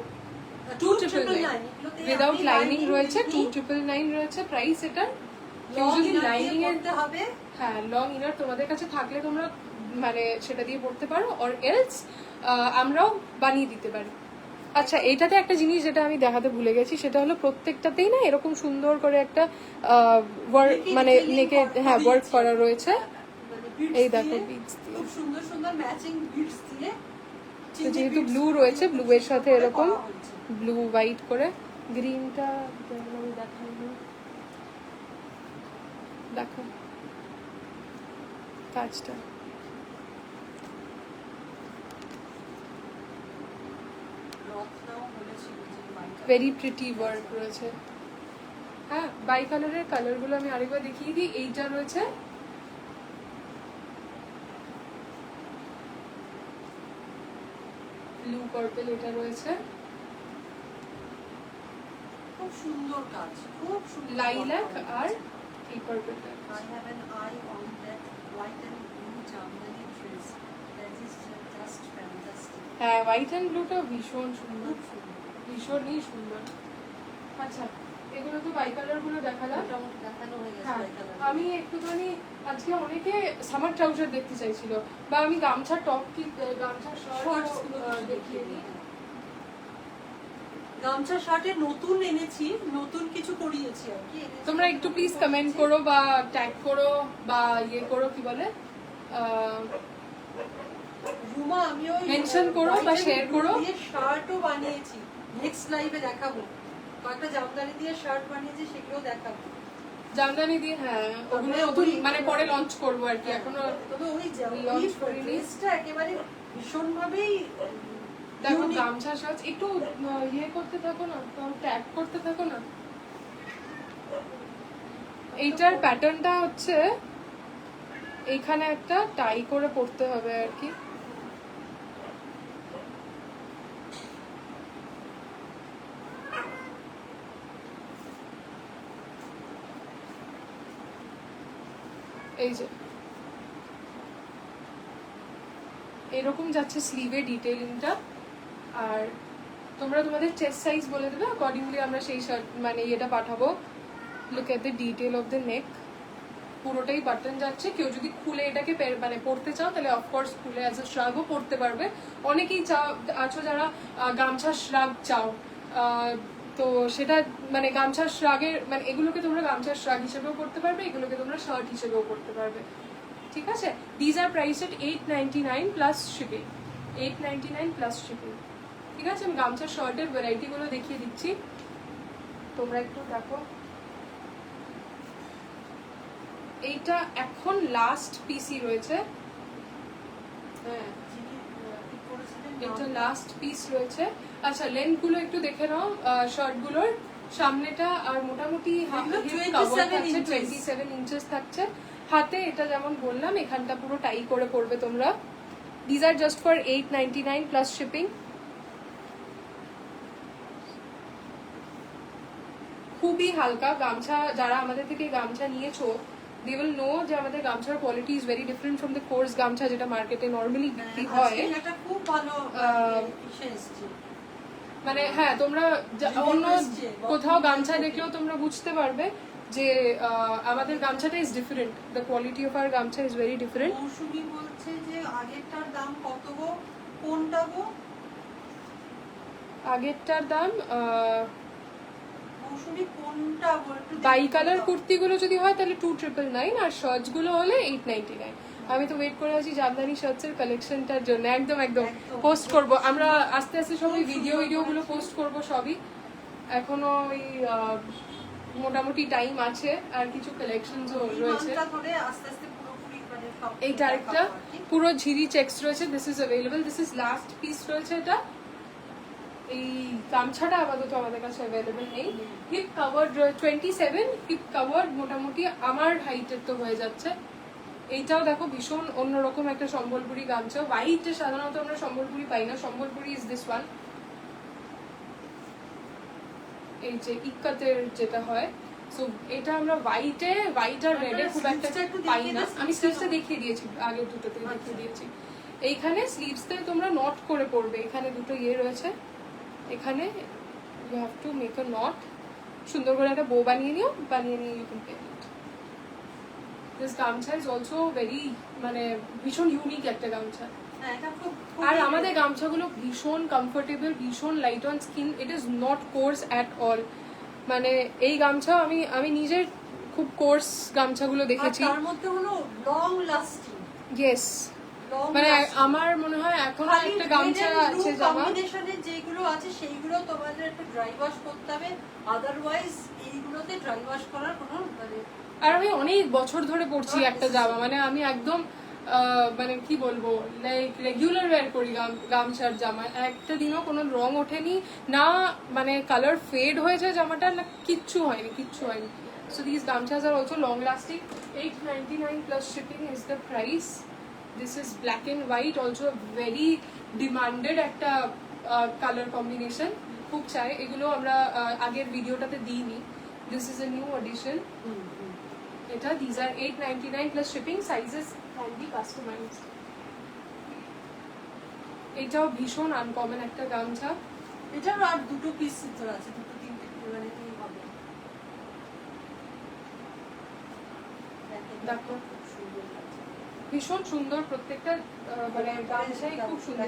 উইদাউট লাইনিং রয়েছে, 2999 রয়েছে প্রাইস এটা। কেউ যদি লাইনিং এর হবে, হ্যাঁ লং ইনার তোমাদের কাছে থাকলে তোমরা মানে সেটা দিয়ে পড়তে পারো, অর এলস আমরাও বানিয়ে দিতে পারি। আচ্ছা এটাতে একটা জিনিস যেটা আমি দেখাতে ভুলে গেছি, সেটা হলো প্রত্যেকটাতেই না এরকম সুন্দর করে একটা ওয়ার্ক, মানে নেকে হ্যাঁ ওয়ার্ক করা রয়েছে। এই দেখো বিটস দিয়ে, খুব সুন্দর সুন্দর ম্যাচিং বিটস দিয়ে। তো যেহেতু ব্লু রয়েছে, ব্লু এর সাথে এরকম ব্লু হোয়াইট করে, গ্রিনটা দেখানো, দেখো কাজটা ভেরি প্রিটি ওয়ার্ক রয়েছে। হ্যাঁ বাই কালারের কালারগুলো আমি আরেকবার দেখিয়ে দিই। এইটা রয়েছে ব্লু পার্পল, এটা রয়েছে খুব সুন্দর কাজ, খুব সুন্দর লাইলাক আর এই পার্পলটা। I have an eye on that white and blue jamdani dress. That is just fantastic. হ্যাঁ হোয়াইট অ্যান্ড ব্লুটা ভীষণ সুন্দর, ভীষণই সুন্দর। আচ্ছা এগুলো তো বাই কালার গুলো দেখালাম, মোটামুটি দেখানো হয়ে গেছে হ্যাঁ বাই কালার। আমি একটুখানি আজকে অনেকে সামার ট্রাউজার দেখতে চাইছিল, বা আমি গামছা টপ কি গামছা শর্টস দেখিয়ে দিই। গামছা শার্টে নতুন এনেছি, নতুন কিছু করিয়েছি আর কি। তোমরা একটু প্লিজ কমেন্ট করো বা ট্যাগ করো বা ইয়ে করো, কি বলে রুমা, আমি ওই মেনশন করো বা শেয়ার করো। শার্টও বানিয়েছি, নেক্সট লাইভে দেখাবো। কয়েকটা জামদানি দিয়ে শার্ট বানিয়েছি, সেগুলো দেখাবো। জামদানি দিয়ে, হ্যাঁ ওগুলো নতুন মানে পরে লঞ্চ করবো আর কি, এখনো তবে ওই launch করিনি। ড্রেসটা একেবারে ভীষণ ভাবেই দেখো গামছা সাজ একটু ইয়ে করতে থাকো না, ট্যাগ করতে থাকো না। এইটার প্যাটার্নটা হচ্ছে এইখানে একটা টাই করে পড়তে হবে আর কি। এই যে এরকম যাচ্ছে স্লিভে ডিটেইলিংটা, আর তোমরা তোমাদের চেস্ট সাইজ বলে দেবে, অ্যাকর্ডিংলি আমরা সেই শার্ট মানে এটা পাঠাবো। Look at the detail of the নেক, পুরোটাই বাটন যাচ্ছে। কেউ যদি খুলে এটাকে মানে পরতে চাও তাহলে অফকোর্স খুলে অ্যাজ এ শ্রাগও পরতে পারবে। অনেকেই আছো যারা গামছার শ্রাগ চাও, তো সেটা মানে গামছার শ্রাগের মানে এগুলোকে তোমরা গামছার শ্রাগ হিসেবেও পরতে পারবে, এগুলোকে তোমরা শার্ট হিসেবেও পরতে পারবে, ঠিক আছে। These are price at 899 plus shipping, 899 plus shipping, ঠিক আছে। আমি গামছার শার্টের ভ্যারাইটিগুলো দেখিয়ে দিচ্ছি, তোমরা একটু দেখো। এইটা এখন লাস্ট পিসই রয়েছে, হ্যাঁ এটা লাস্ট পিস রয়েছে। আচ্ছা লেন্থ গুলো একটু দেখে নাও শার্ট গুলোর, সামনেটা আর মোটামুটি এগুলো 27 ইঞ্চেস থাকছে। হাতে এটা যেমন বললাম এখানটা পুরো টাই করে পড়বে তোমরা। These are just for 899 plus shipping. খুবই হালকা গামছা, যারা আমাদের থেকে গামছা নিয়েছো দে উইল নো যে আমাদের গামছার quality is very different from the coarse গামছা যেটা মার্কেটে নর্মালি বিক্রি হয়। এটা খুব ভালো মানে হ্যাঁ তোমরা অন্য কোথাও গামছা দেখলেও তোমরা বুঝতে পারবে যে আমাদের গামছাটা is different, the quality of our গামছা ইজ ভেরি ডিফারেন্ট। মৌসুমি বলছে যে আগেরটার দাম কত গো, কোনটা গো? আগেরটার দাম মৌসুমি কোনটা বলতো? বাই কালার কুর্তিগুলো যদি হয় তাহলে 2999, আর শার্টস গুলো হলে 899। আমি তো ওয়েট করে আছি জামদানি শার্টস এর কালেকশনটার জন্য। একদম একদম পোস্ট করব আমরা আস্তে আস্তে, সবই ভিডিও গুলো পোস্ট করব সবই। এখনো ওই মোটামুটি টাইম আছে, আর কিছু কালেকশনসও রয়েছে। এইটা আরেকটা পুরো ঝিরি চেকস রয়েছে, this is available, this is last piece রয়েছে। এটা এই গামছাটা আপাতত আমাদের কাছে অ্যাভেলেবল নেই। হিপ কাভার্ড 27 হিপ কাভার্ড, মোটামুটি আমার হাইটের তো হয়ে যাচ্ছে। এইটাও দেখো ভীষণ অন্যরকম একটা সম্বলপুরি গামছা। হোয়াইটে সাধারণত আমরা সম্বলপুরি পাই না, সম্বলপুরি ইজ দিস ওয়ান। এই যে ইক্কাতের যেটা হয়, সো এটা আমরা হোয়াইট আর রেডে খুব একটা পাই না। আমি স্লিভসটা দেখিয়ে দিয়েছি, আগে দুটোতে দেখিয়ে দিয়েছি। এইখানে স্লিভসতে তোমরা নট করে পড়বে, এখানে দুটো ইয়ে রয়েছে, এখানে you have to make a knot, সুন্দর করে একটা বো বানিয়ে নিও, বানিয়ে নিয়ে you can pair it. This gamchha is also very মানে ভীষণ ইউনিক একটা গামছা। আর আমাদের গামছাগুলো ভীষণ কমফোর্টেবল, ভীষণ light on skin, it is not course at all. মানে এই গামছা আমি নিজের খুব কোর্স গামছাগুলো দেখেছি, তার মধ্যে হলো লং লাস্টিং। ইয়েস, মানে আমার মনে হয় এখন একটা গামছা আছে কম্বিনেশনের যেগুলো আছে সেইগুলো তোমাদের একটা ড্রাই ওয়াশ করতে হবে, আদারওয়াইজ এইগুলোতে ড্রাই ওয়াশ করার কোনো মানে। আর আমি অনেক বছর ধরে পরছি একটা জামা, মানে আমি একদম মানে কি বলবো লাইক রেগুলার ওয়্যার করি গামছার জামা, একটা দিনও কোনো রং ওঠেনি না, মানে কালার ফেড হয়েছে জামাটা না, কিচ্ছু হয়নি। So these gamchas are also long lasting. 899 plus shipping is the price. This is black and white, also a very demanded একটা কালার কম্বিনেশন, খুব চাই। এগুলো আমরা আগের ভিডিওটাতে দিইনি, this is a new addition. এটা these are 899 plus shipping, sizes can be customized. এটাও ভীষণ আনকমন একটা গামছা। এটার আর দুটো পিস সিদ্ধর আছে, দুটো তিনটে মানে কি হবে। দেখো ভীষণ সুন্দর প্রত্যেকটা, মানে গামছাই খুব সুন্দর।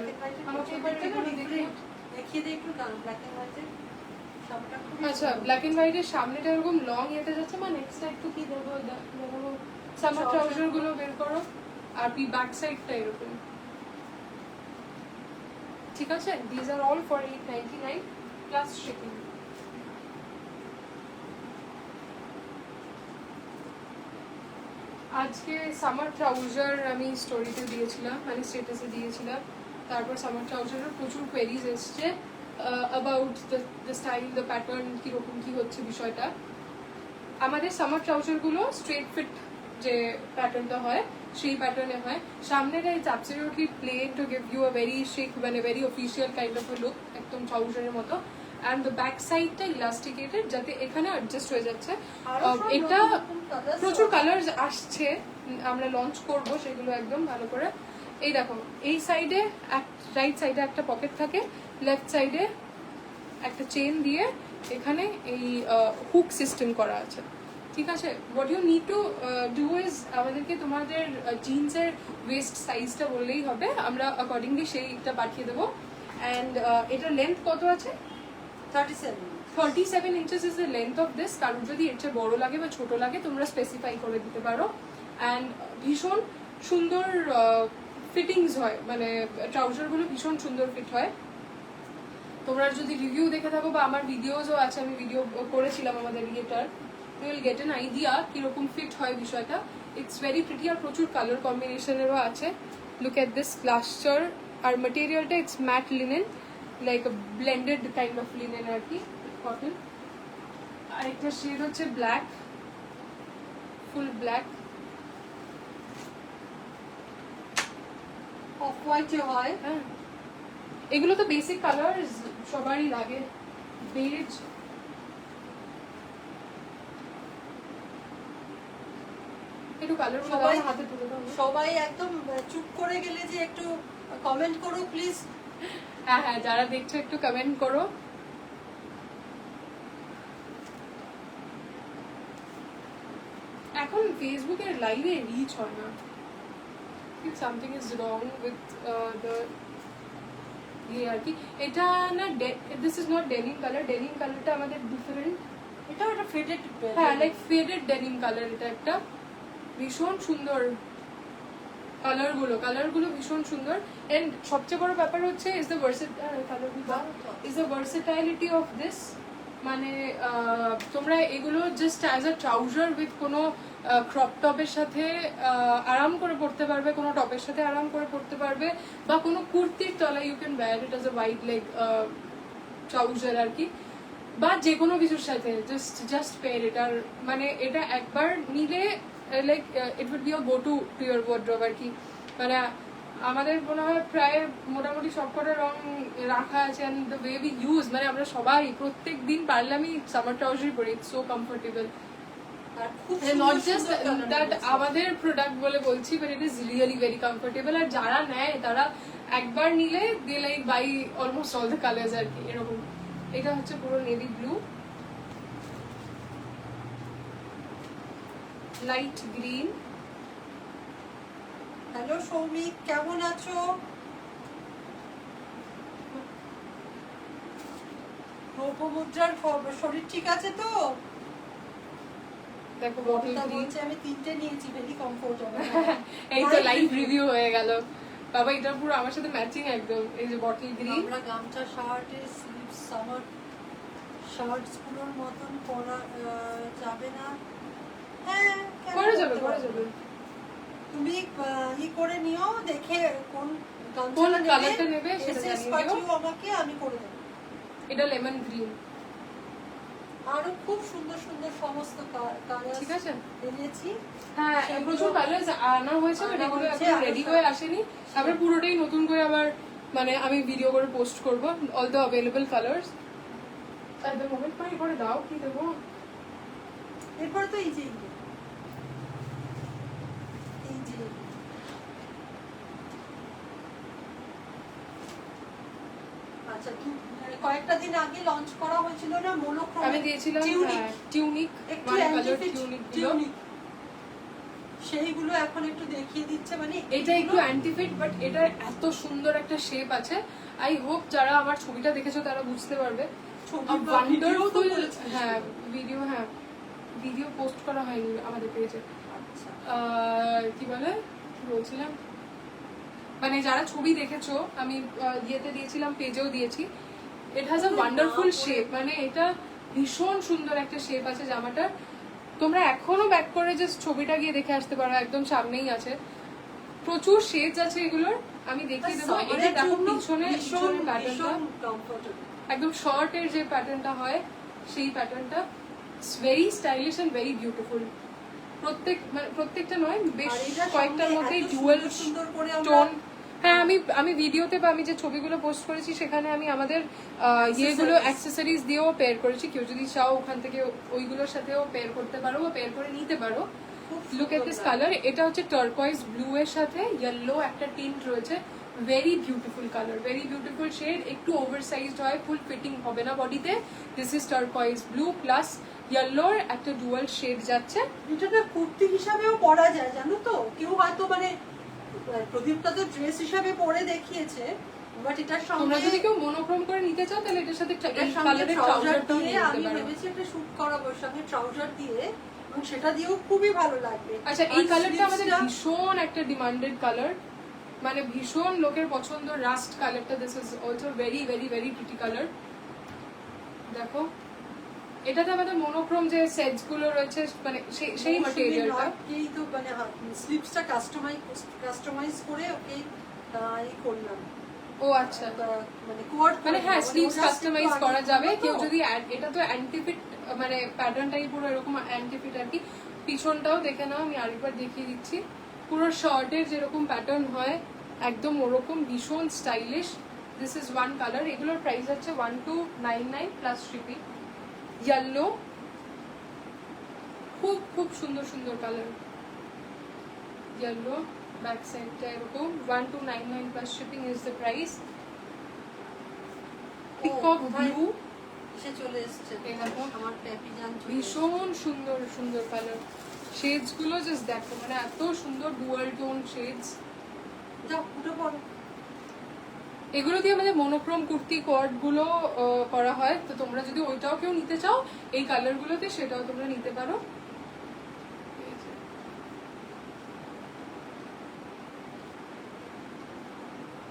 আমাকে এবার দেখিয়ে দে একটু ব্ল্যাক এন্ড হোয়াইটের। আচ্ছা ব্ল্যাক এন্ড হোয়াইটের সামনেটা এরকম লং এটা যাচ্ছে, মানে নেক্সটটা একটু কি দেবো, সামার ট্রাউজার গুলো বের করো, আর ব্যাক সাইডটা এরকম, ঠিক আছে। This are all for 899 plus shipping. আজকে সামার ট্রাউজার আমি স্টোরিতে দিয়েছিলাম, মানে স্টেটাসে দিয়েছিলাম। তারপর সামার ট্রাউজারের প্রচুর কোয়েরিজ এসছে about the style, the pattern, কীরকম কী হচ্ছে বিষয়টা। আমাদের সামার ট্রাউজারগুলো স্ট্রেট ফিট যে প্যাটার্নটা হয় সেই প্যাটার্নে হয়। সামনের it's absolutely plain to give you a very chic মানে very official kind of look, একদম ট্রাউজারের মতো। অ্যান্ড দ্য ব্যাক সাইডটা ইলাস্টিকেটেড, যাতে এখানে অ্যাডজাস্ট হয়ে যাচ্ছে। এটা প্রচুর কালার আসছে, আমরা লঞ্চ করব সেগুলো একদম ভালো করে। এই দেখো, এই সাইডে রাইট সাইডে একটা পকেট থাকে, লেফট সাইডে একটা চেন দিয়ে এখানে এই হুক সিস্টেম করা আছে, ঠিক আছে। What you need to do is, আমাদেরকে তোমাদের জিন্সের ওয়েস্ট সাইজটা বললেই হবে, আমরা অ্যাকর্ডিংলি সেইটা পাঠিয়ে দেবো। অ্যান্ড এটার লেন্থ কত আছে? 37 inches is the length of this. কারণ যদি এর চেয়ে বড় লাগে বা ছোট লাগে তোমরা স্পেসিফাই করে দিতে পারো। অ্যান্ড ভীষণ সুন্দর ফিটিংস হয়, মানে ট্রাউজারগুলো ভীষণ সুন্দর ফিট হয়। তোমরা যদি রিভিউ দেখে থাকো বা আমার ভিডিওসও আছে, আমি ভিডিও করেছিলাম আমাদের ইয়েটার, you will get an idea কিরকম ফিট হয় বিষয়টা। ইটস ভেরি প্রিটি, আর প্রচুর কালার কম্বিনেশনেরও আছে। লুক এট দিস প্লাস্টার, আর মেটেরিয়ালটা it's matte linen, like blended kind of linen আর কি, কটন। আরেকটা শেড হচ্ছে ব্ল্যাক, ফুল ব্ল্যাক। অফ হোয়াইটে হয়। হ্যাঁ, এগুলো তো বেসিক কালার সবারই লাগে, বেজ। একটু কালার সবাই হাতে তুলে দাও। সবাই একদম চুপ করে গেলে যে একটু কমেন্ট করো প্লিজ। হ্যাঁ হ্যাঁ, যারা দেখছো একটু কমেন্ট করো। এখন ফেসবুকের লাইভে রিচ হয় না, something is wrong with the ইয়ে আর কি। এটা না, this is not denim colour, denim কালারটা আমাদের ডিফারেন্ট। এটাও একটা ফেডেড, হ্যাঁ, লাইক ফেডেড ডেনিম কালার। এটা একটা ভীষণ সুন্দর কালারগুলো ভীষণ সুন্দর। এন্ড সবচেয়ে বড় ব্যাপার হচ্ছে ইজ দ্য ভার্সেটাইলিটি অফ দিস। মানে তোমরা এগুলো just as a trouser with কোনো ক্রপ টপের সাথে আরাম করে পরতে পারবে, কোনো টপের সাথে আরাম করে পরতে পারবে, বা কোনো কুর্তির তলায় you can wear it as a wide leg trouser আর কি, বা যে কোনো কিছুর সাথে জাস্ট পেয়ার ইট। আর মানে এটা একবার নিলে like it would be a go to your wardrobe আর কি। মানে আমাদের মনে হয় প্রায় মোটামুটি সবকটা রং রাখা আছে। And the way we use, মানে আমরা সবাই প্রত্যেক দিন পারলে আমি সামার ট্রাউজারই পরি, it's so comfortable. Not just that আমাদের প্রোডাক্ট বলে বলছি, but it is really very comfortable. আর যারা নেয় তারা একবার নিলে they like buy almost all the colours আর কি, এরকম। এটা হচ্ছে পুরো navy blue, light green. Hello Soumik, কেমন আছো? রূপমুদ্রার শরীর ঠিক আছে তো? দেখো বটল গ্রিন, আমি 3টে নিয়েছি, ভেরি কমফোর্টেবল। এই তো লাইভ রিভিউ হয়ে গেল বাবা, এটা পুরো আমার সাথে ম্যাচিং একদম। এই যে বটল গ্রিন, আমরা গামছা শার্টের স্লিভস সামার শার্টস গুলোর মতন পরা যাবে না? হ্যাঁ, করে যাবে। তুমি করে নিও, দেখে কোন কালারটা নেবে সেটা জানিয়ে দিও আমাকে, আমি করে দেবো। এটা লেমন গ্রিন, আরো খুব সুন্দর সুন্দর সমস্ত কালার, ঠিক আছে এনেছি। হ্যাঁ, প্রচুর কালার আনা হয়েছে, বাট এগুলো এখন রেডি হয়ে আসেনি। তারপরে পুরোটাই নতুন করে আবার মানে আমি ভিডিও করে পোস্ট করব অল দ্য অ্যাভেলেবল কালার্স। আর দ্য মোমেন্ট পাই করে দাও, কি দেবো এরপর? তো এই যে আচ্ছা, কয়েকটা দিন আগে লঞ্চ করা হয়েছিল না মোনোক্রোম, আমি দিয়েছিলাম টিউনিক, একটু ওয়ান কালার টিউনিক, সেইগুলো এখন একটু দেখিয়ে দিচ্ছে। মানে এটা একটু অ্যান্টিফিট, বাট এটা এত সুন্দর একটা শেপ আছে। আই হোপ যারা আমার ছবিটা দেখেছো তারা বুঝতে পারবে। ওয়ান্ডারফুল। হ্যাঁ, ভিডিও পোস্ট করা হয়নি আমাদের পেজে। কি বলছিলাম, মানে যারা ছবি দেখেছো আমি ইয়েতে দিয়েছিলাম, পেজেও দিয়েছি। It has a wonderful shape, মানে এটা ভীষণ সুন্দর একটা শেপ আছে জামাটার। তোমরা এখনো ব্যাক করে জাস্ট ছবিটা গিয়ে দেখে আসতে পারো, একদম সামনেই আছে। প্রচুর শেডস আছে এগুলোর, আমি দেখিয়ে দেবো। এটা দেখো পিছনে প্যাটার্নটা একদম শর্ট এর যে প্যাটার্নটা হয় সেই প্যাটার্নটা very stylish and very beautiful. প্রত্যেকটা নয়, বেশ কয়েকটার মধ্যে ডুয়াল টোন। হ্যাঁ, আমি ভিডিওতে বা আমি যে ছবিগুলো পোস্ট করেছি সেখানে আমি আমাদের ইয়েগুলো অ্যাক্সেসরিজ দিয়েও পেয়ার করেছি। কেউ যদি চাও ওখান থেকে ওইগুলোর সাথেও পেয়ার করতে পারো বা পেয়ার করে নিতে পারো। লুক এট দিস কালার, এটা হচ্ছে টার্কোয়েজ ব্লু এর সাথে ইয়েলো একটা টিন্ট রয়েছে। Very beautiful colour, very beautiful shade. একটু ওভারসাইজড হয়, ফুল ফিটিং হবে না বডিতে। This is turquoise blue plus ইয়েলোর একটা ডুয়াল শেড যাচ্ছে। এটা কুর্তি হিসাবেও পরা যায়, জানো তো। কেউ হয়তো মানে প্রদীপটা তো ড্রেস হিসাবে পরে দেখিয়েছে, বাট এটার সঙ্গে তোমরা যদি কেউ মনোক্রোম করে নিতে চাও তাহলে এটার সাথে কালারের ট্রাউজারটাও নিতে আমি পারো। ভেবেছি একটা শুট করাবো ওর সঙ্গে ট্রাউজার দিয়ে, এবং সেটা দিয়েও খুবই ভালো লাগবে। আচ্ছা, এই কালারটা আমাদের ভীষণ একটা ডিমান্ডেড কালার, মানে ভীষণ লোকের পছন্দ। রাস্ট কালারটা, this is also very very very pretty colour. দেখো এটাতে আমাদের মনোক্রোম যে সেটস গুলো রয়েছে, মানে সেই ম্যাটেরিয়ালটা এই তো মানে স্লিপসটা কাস্টমাইজ করে ওকে এই করলাম। ও আচ্ছা, মানে কোয়ার্ড মানে হ্যাঁ স্লিভস কাস্টমাইজ করা যাবে। কেউ যদি এটা তো অ্যান্টিফিট, মানে প্যাটার্নটাই পুরো এরকম অ্যান্টিফিট আর কি। পিছনটাও দেখে নাও, আমি আরেকবার দেখিয়ে দিচ্ছি। পুরো শার্টের যেরকম প্যাটার্ন হয় একদম ওরকম, ভীষণ stylish. This is one colour. এগুলোর প্রাইস হচ্ছে 1299 প্লাস শিপিং। ইয়েলো, খুব খুব সুন্দর সুন্দর কালার। ইয়েলো ব্যাক সাইডটা এরকম, 1299 plus shipping is the price. Peacock blue এসে চলে এসেছে, আমার প্যাপি জান ভীষণ সুন্দর সুন্দর কালার। শেডস গুলো জাস্ট দেখো, মানে এত সুন্দর ডুয়াল টোন শেডস। যাও উঠে পড়ো। এগুলো দিয়ে আমাদের মনোক্রোম কুর্তি কোয়ার্ড গুলো করা হয়, তো তোমরা যদি ওইটাও কেউ নিতে চাও এই কালার গুলোতে, সেটাও তোমরা নিতে পারো।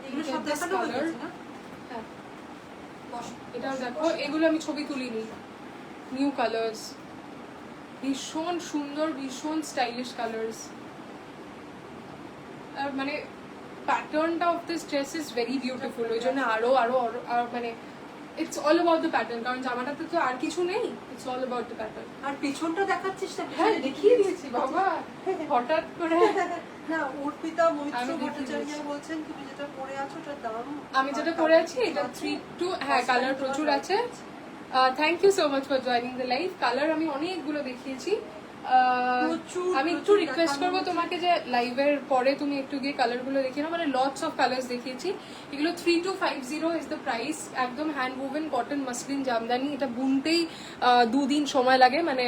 এগুলো সব দেখানো হয়ে গেছে না? হ্যাঁ, এটাও দেখো। এগুলো আমি ছবি তুলিনি, নিউ কালার্স, ভীষণ সুন্দর, ভীষণ স্টাইলিশ কালার্স। আর মানে প্যাটার্নটা of this dress is very beautiful. ওই জন্য আরো আরো মানে it's all about the pattern, কারণ জামাটাতে তো আর কিছু নেই, it's all about the pattern. আর পেছনটা দেখাচ্ছিস না? হ্যাঁ, দেখিয়ে দিয়েছি বাবা, হঠাৎ করে। না, অর্পিতা মৈত্র ভট্টাচার্য বলছেন তুমি যেটা পরে আছো ওটার দাম। আমি যেটা পরে আছি এটা 3-2, হ্যাঁ কালার প্রচুর আছে। Thank you so much for joining the live. Colour আমি অনেকগুলো দেখিয়েছি। আমি একটু রিকোয়েস্ট করবো তোমাকে যে লাইভের পরে তুমি একটু গিয়ে কালার গুলো দেখিয়ে নাও, মানে লটস অফ কালার্স দেখিয়েছি। এগুলো 3250 ইজ দ্য প্রাইস। একদম hand woven cotton muslin Jamdani. এটা বুনতেই 2 দিন সময় লাগে, মানে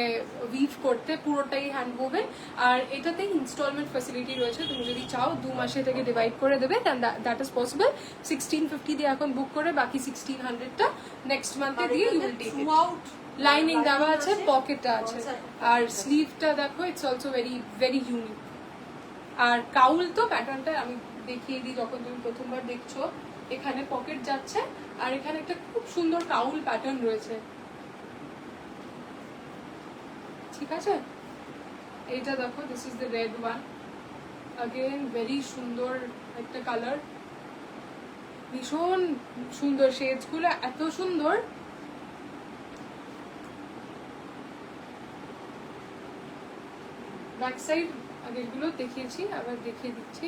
উইভ করতে, পুরোটাই হ্যান্ড ওভেন। আর এটাতে ইনস্টলমেন্ট ফ্যাসিলিটি রয়েছে, তুমি যদি চাও 2 মাসে থেকে ডিভাইড করে দেবে, দ্যাট ইজ পসিবল। 1650 দিয়ে এখন বুক করে বাকি 1600টা নেক্সট মান্থে দিয়ে you will take it. Lining দেওয়া আছে, পকেটটা আছে, আর স্লিভটা দেখো, it's also very very unique. আর কাউল তো প্যাটার্নটা আমি দেখিয়ে দিই, যখন তুমি প্রথমবার দেখছো এখানে পকেট যাচ্ছে আর এখানে একটা খুব সুন্দর কাউল প্যাটার্ন রয়েছে, ঠিক আছে? এইটা দেখো, this is the red one, again very সুন্দর একটা কালার, ভীষণ সুন্দর শেডস গুলো, এত সুন্দর। ব্যাক সাইড আগেরগুলো দেখিয়েছি, আবার দেখিয়ে দিচ্ছি।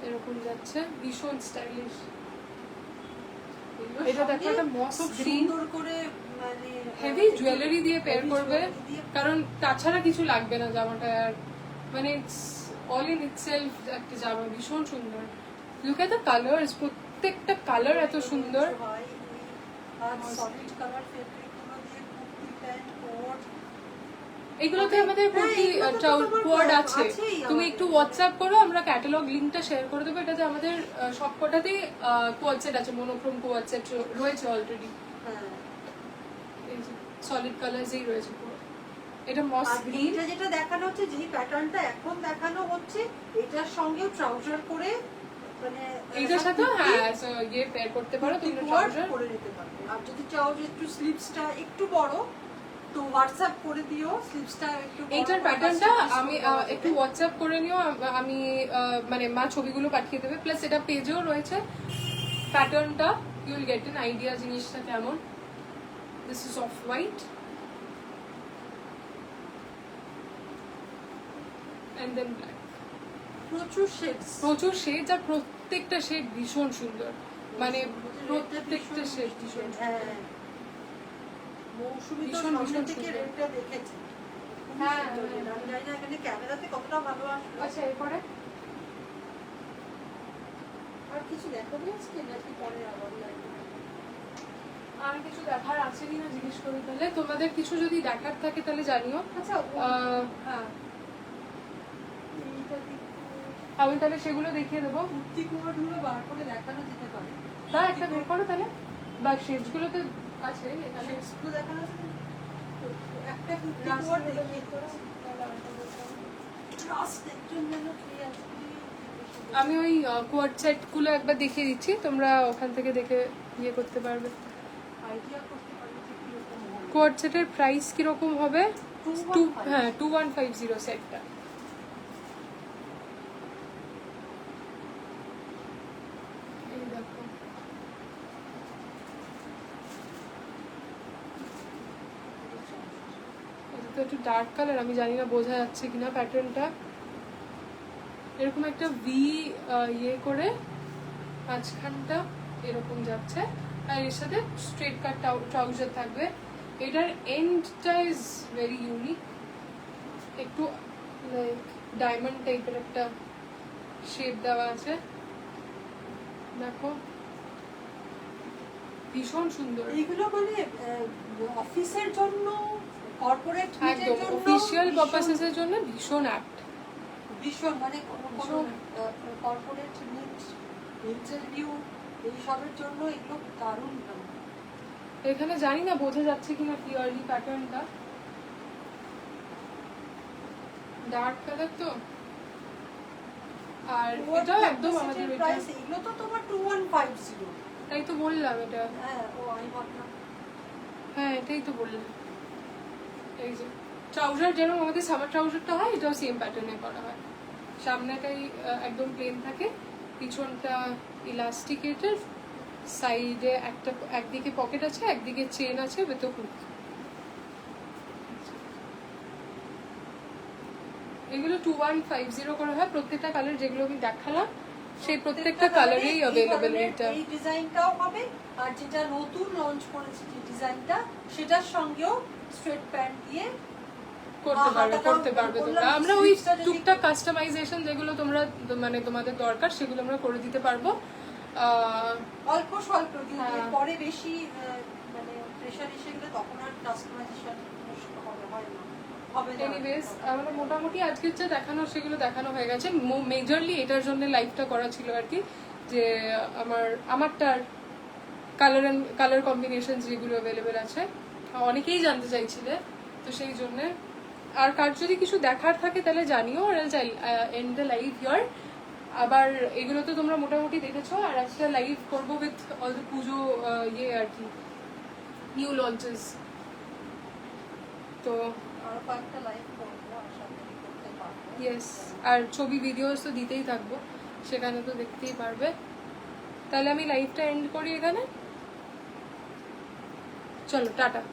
এরকম যাচ্ছে, ভীষণ স্টাইলিশ। এটা দেখো, একটা মস গ্রিন করে মানে হেভি জুয়েলারি দিয়ে পেয়ার করবে, কারণ তাছাড়া কিছু লাগবে না জামাটা। আর মানে ইটস অল ইন ইটসেলফ একটা জামা, ভীষণ সুন্দর। লুক এট দ্য কালার্স, প্রত্যেকটা কালার এত সুন্দর। এগুলোতে আমাদের কোয়ার্ড আছে, তুমি একটু হোয়াটসঅ্যাপ করো, আমরা ক্যাটালগ লিঙ্কটা শেয়ার করে দেবো। এটাতে আমাদের সবকটাতেই কোয়ার্ড সেট আছে, মনোক্রোম কোয়ার্ড সেট রয়েছে অলরেডি। সলিড কালারসই রয়েছে পুরো। এটা মস গ্রিন, এটা যেটা দেখানো হচ্ছে, যেই প্যাটার্নটা এখন দেখানো হচ্ছে, এটার সঙ্গেও ট্রাউজার করে, মানে এইটার সাথে হ্যাঁ ইয়ে পেয়ার করতে পারো, তুমি ট্রাউজার করে নিতে পারবে। আর যদি চাও যে একটু স্লিভসটা একটু বড়, তো হোয়াটসঅ্যাপ করে দিও স্লিভসটা একটু বড় এইটার করে প্যাটার্নটা stitch আমি করতে হবে। একটু হোয়াটসঅ্যাপ করে নিও, আমি মানে মা ছবিগুলো পাঠিয়ে দেবে, প্লাস এটা পেজেও রয়েছে প্যাটার্নটা, you will get an idea জিনিসটা কেমন। This is off white and then black, প্রচুর শেডস, প্রচুর শেড, আর প্রত্যেকটা শেড ভীষণ সুন্দর, মানে প্রত্যেকটা শেড ভীষণ সুন্দর। হ্যাঁ মৌসুমী তো ভীষণ, সামনে ভীষণ থেকে সুন্দর। রেটটা দেখেছে। হ্যাঁ, সুন্দর হ্যাঁ। red। আমি জানি না এখানে ক্যামেরাতে কতটা ভালো আসবে। আচ্ছা এরপরে আর কিছু দেখাবি আজকে নাকি পরে আবার লাগবে? আর কিছু দেখার আছে কিনা জিজ্ঞেস করি, তাহলে তোমাদের কিছু যদি দেখার থাকে তাহলে জানিও। আচ্ছা হ্যাঁ, এইটা দিক আমি তাহলে সেগুলো দেখিয়ে দেবো। কুর্তি কোয়ারগুলো বার করে দেখানো যেতে পারে। তা একটা বের করো তাহলে, বা শেডস গুলো তো আছে এখানে। শেডসগুলো দেখানো যেতে তো একটা কুর্তি রাস্তা কোয়ার গুলো দেখিয়ে বের করো, তাহলে আরেকটা বের করো। লাস্ট একজন যেন ফ্রি আছে। আমি ওই কোয়াড সেট গুলো একবার দেখিয়ে দিচ্ছি, তোমরা ওখান থেকে দেখে ইয়ে করতে পারবে। আইডিয়া করতে পারি যে কিরকম হবে। কোয়াড সেটের প্রাইস কিরকম হবে? 215 হ্যাঁ 2150 সেটটা। এই দেখো, এটা তো একটু ডার্ক কালার, আমি জানি না বোঝা যাচ্ছে কিনা প্যাটার্নটা। এরকম একটা ভি ইয়ে করে মাঝখানটা এরকম যাচ্ছে, আর এর সাথে স্ট্রেট কাট ট্রাউজার থাকবে। এটার এন্ডটা ইজ ভেরি ইউনিক, একটু লাইক ডায়মন্ড টাইপের একটা শেপ দেওয়া আছে, দেখো ভীষণ সুন্দর। এইগুলো মানে অফিসের জন্য, কর্পোরেট একদম অফিসিয়াল পারপাসেস এর জন্য ভীষণ অ্যাপ্ট। ভীষণ মানে কোনো ভীষণ। কর্পোরেট মিট, ইন্টারভিউ এইসবের জন্য এগুলো দারুণ দারুণ। এখানে জানি না বোঝা যাচ্ছে কিনা ক্লিয়ারলি প্যাটার্নটা, ডার্ক কালার তো, আর এটাও একদম আমাদের এটা, প্রাইস এগুলো তো তোমার 2150। তাই তো বললাম এটা, হ্যাঁ ও আমি ভাবলাম হ্যাঁ এটাই তো বললাম। এই যে ট্রাউজার যেরকম আমাদের সামার ট্রাউজারটা হয়, এটাও সেম প্যাটার্নে করা হয়। সামনেটাই একদম প্লেন থাকে, পিছনটা ইলাস্টিকেটের, সাইডে একটা একদিকে পকেট আছে, একদিকে চেন আছে উইথ হুক। এগুলো 2150 করা হয়। প্রত্যেকটা কালার যেগুলো আমি দেখালাম সেই প্রত্যেকটা কালারেই অ্যাভেলেবেল এটা। এই ডিজাইনটাও হবে, আর যেটা নতুন লঞ্চ করেছে যে ডিজাইনটা সেটার সঙ্গেও স্ট্রেট প্যান্ট দিয়ে করতে পারবে তোমরা। আমরা ওই টুকটাক কাস্টমাইজেশন যেগুলো তোমরা মানে তোমাদের দরকার সেগুলো আমরা করে দিতে পারবো। অল্প স্বল্প দিয়ে হ্যাঁ। পরে বেশি মানে প্রেশার এসে গেলে তখন আর কাস্টমাইজেশন হবে না। এনিওয়েজ আমরা মোটামুটি আজকে যা দেখানো সেগুলো দেখানো হয়ে গেছে। মেজরলি এটার জন্য লাইভটা করা ছিল আর কি, যে আমারটার কালার কম্বিনেশন যেগুলো অ্যাভেলেবেল আছে অনেকেই জানতে চাইছিলে, তো সেই জন্য। আর কার যদি কিছু দেখার থাকে তাহলে জানিও, আর এন্ড দ্য লাইভ হিয়ার। আবার এগুলো তো তোমরা মোটামুটি দেখেছো, আর একটা লাইভ করবো উইথ অল দ্য পুজো ইয়ে আর কি, নিউ লঞ্চেস। তো আর কয়েকটা লাইভ করবো, আশা করি করতে পারবো। ইয়েস, আর ছবি ভিডিওস তো দিতেই থাকবো, সেখানে তো দেখতেই পারবে। তাহলে আমি লাইভটা এন্ড করি এখানে, চলো টাটা।